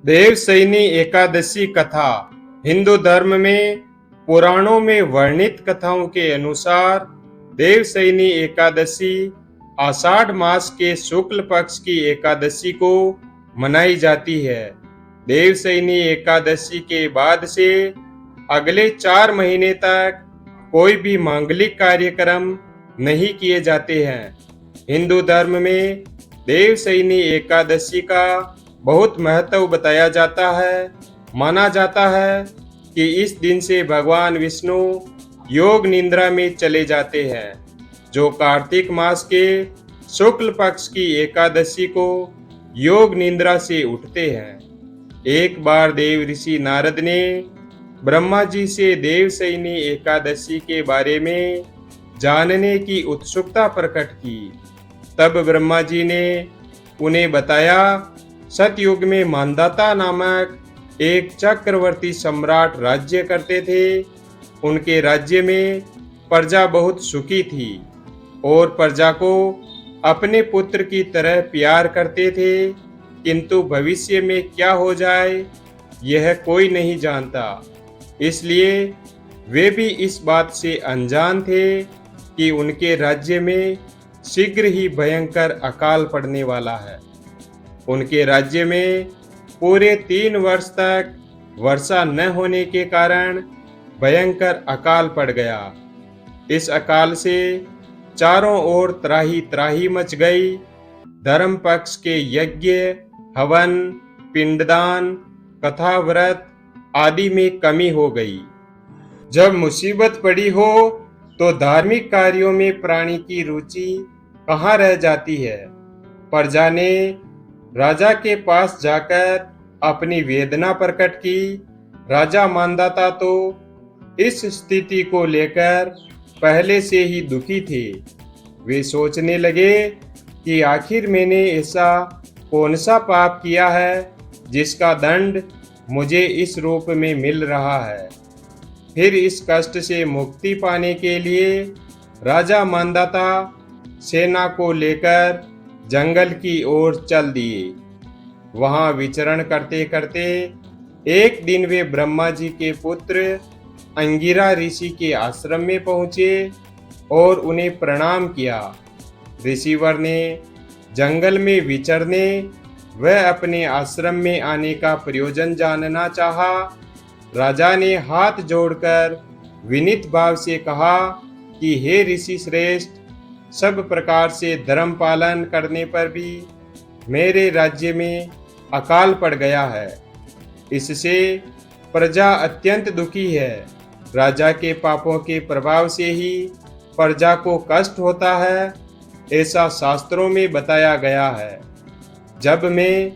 देवशयनी एकादशी कथा हिंदू धर्म में पुराणों में वर्णित कथाओं के अनुसार देवशयनी एकादशी आषाढ़ मास के शुक्ल पक्ष की एकादशी को मनाई जाती है। देवशयनी एकादशी के बाद से अगले 4 महीने तक कोई भी मांगलिक कार्यक्रम नहीं किए जाते हैं। हिंदू धर्म में देवशयनी एकादशी का बहुत महत्व बताया जाता है। माना जाता है कि इस दिन से भगवान विष्णु योग निद्रा में चले जाते हैं, जो कार्तिक मास के शुक्ल पक्ष की एकादशी को योग निद्रा से उठते हैं। एक बार देव ऋषि नारद ने ब्रह्मा जी से देवशयनी एकादशी के बारे में जानने की उत्सुकता प्रकट की। तब ब्रह्मा जी ने उन्हें बताया, सतयुग में मांधाता नामक एक चक्रवर्ती सम्राट राज्य करते थे। उनके राज्य में प्रजा बहुत सुखी थी और प्रजा को अपने पुत्र की तरह प्यार करते थे, किंतु भविष्य में क्या हो जाए यह कोई नहीं जानता। इसलिए वे भी इस बात से अनजान थे कि उनके राज्य में शीघ्र ही भयंकर अकाल पड़ने वाला है। उनके राज्य में पूरे 3 वर्ष तक वर्षा न होने के कारण भयंकर अकाल पड़ गया। इस अकाल से चारों ओर त्राही त्राही मच गई। धर्म पक्ष के यज्ञ, हवन, पिंडदान, कथा, व्रत आदि में कमी हो गई। जब मुसीबत पड़ी हो तो धार्मिक कार्यों में प्राणी की रुचि कहाँ रह जाती है। प्रजा ने राजा के पास जाकर अपनी वेदना प्रकट की। राजा मांधाता तो इस स्थिति को लेकर पहले से ही दुखी थे। वे सोचने लगे कि आखिर मैंने ऐसा कौन सा पाप किया है जिसका दंड मुझे इस रूप में मिल रहा है। फिर इस कष्ट से मुक्ति पाने के लिए राजा मांधाता सेना को लेकर जंगल की ओर चल दिए। वहां विचरण करते करते एक दिन वे ब्रह्मा जी के पुत्र अंगिरा ऋषि के आश्रम में पहुंचे और उन्हें प्रणाम किया। ऋषिवर ने जंगल में विचरने व अपने आश्रम में आने का प्रयोजन जानना चाहा। राजा ने हाथ जोड़कर विनीत भाव से कहा कि हे ऋषि श्रेष्ठ, सब प्रकार से धर्म पालन करने पर भी मेरे राज्य में अकाल पड़ गया है। इससे प्रजा अत्यंत दुखी है। राजा के पापों के प्रभाव से ही प्रजा को कष्ट होता है, ऐसा शास्त्रों में बताया गया है। जब मैं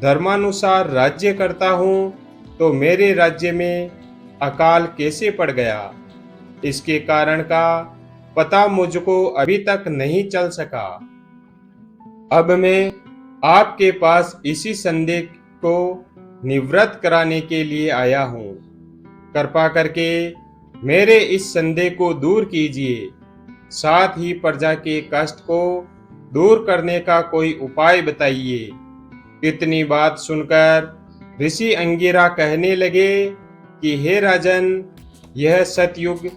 धर्मानुसार राज्य करता हूँ तो मेरे राज्य में अकाल कैसे पड़ गया, इसके कारण का पता मुझको अभी तक नहीं चल सका। अब मैं आपके पास इसी संदेह को निवृत्त कराने के लिए आया हूँ। कृपा करके मेरे इस संदेह को दूर कीजिए। साथ ही प्रजा के कष्ट को दूर करने का कोई उपाय बताइए। इतनी बात सुनकर ऋषि अंगिरा कहने लगे कि हे राजन, यह सतयुग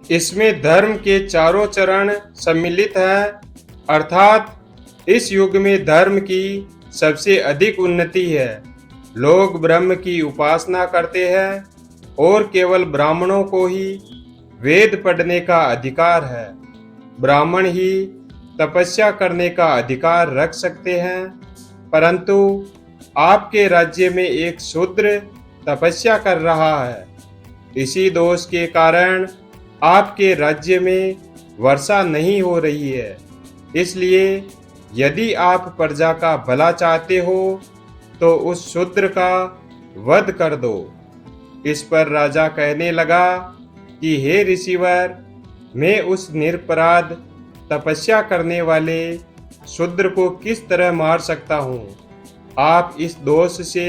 इसमें धर्म के चारों चरण सम्मिलित है, अर्थात इस युग में धर्म की सबसे अधिक उन्नति है। लोग ब्रह्म की उपासना करते हैं और केवल ब्राह्मणों को ही वेद पढ़ने का अधिकार है। ब्राह्मण ही तपस्या करने का अधिकार रख सकते हैं, परंतु आपके राज्य में एक शूद्र तपस्या कर रहा है। इसी दोष के कारण आपके राज्य में वर्षा नहीं हो रही है। इसलिए यदि आप प्रजा का भला चाहते हो तो उस शूद्र का वध कर दो। इस पर राजा कहने लगा कि हे ऋषिवर, मैं उस निरपराध तपस्या करने वाले शूद्र को किस तरह मार सकता हूँ। आप इस दोष से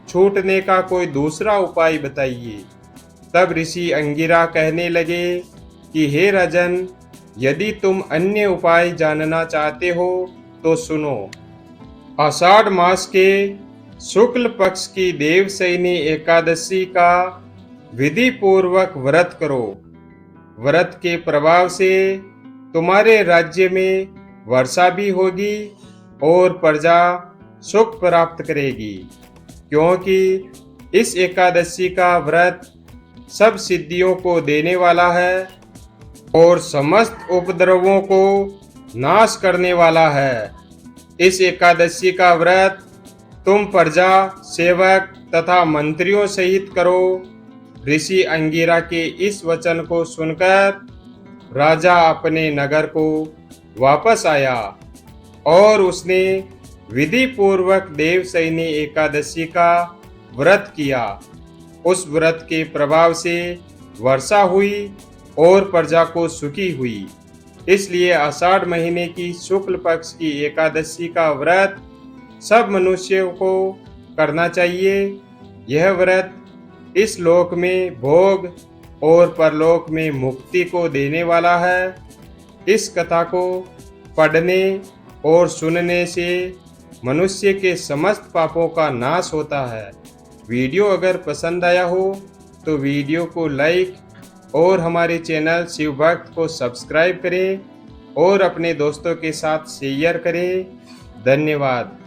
छूटने का कोई दूसरा उपाय बताइए। तब ऋषि अंगिरा कहने लगे कि हे राजन, यदि तुम अन्य उपाय जानना चाहते हो तो सुनो। आषाढ़ मास के शुक्ल पक्ष की देवशयनी एकादशी का विधि पूर्वक व्रत करो। व्रत के प्रभाव से तुम्हारे राज्य में वर्षा भी होगी और प्रजा सुख प्राप्त करेगी, क्योंकि इस एकादशी का व्रत सब सिद्धियों को देने वाला है और समस्त उपद्रवों को नाश करने वाला है। इस एकादशी का व्रत तुम प्रजा, सेवक तथा मंत्रियों सहित करो। ऋषि अंगिरा के इस वचन को सुनकर राजा अपने नगर को वापस आया और उसने विधि पूर्वक देवशयनी एकादशी का व्रत किया। उस व्रत के प्रभाव से वर्षा हुई और प्रजा को सुखी हुई। इसलिए आषाढ़ महीने की शुक्ल पक्ष की एकादशी का व्रत सब मनुष्यों को करना चाहिए। यह व्रत इस लोक में भोग और परलोक में मुक्ति को देने वाला है। इस कथा को पढ़ने और सुनने से मनुष्य के समस्त पापों का नाश होता है। वीडियो अगर पसंद आया हो तो वीडियो को लाइक और हमारे चैनल शिव भक्त को सब्सक्राइब करें और अपने दोस्तों के साथ शेयर करें। धन्यवाद।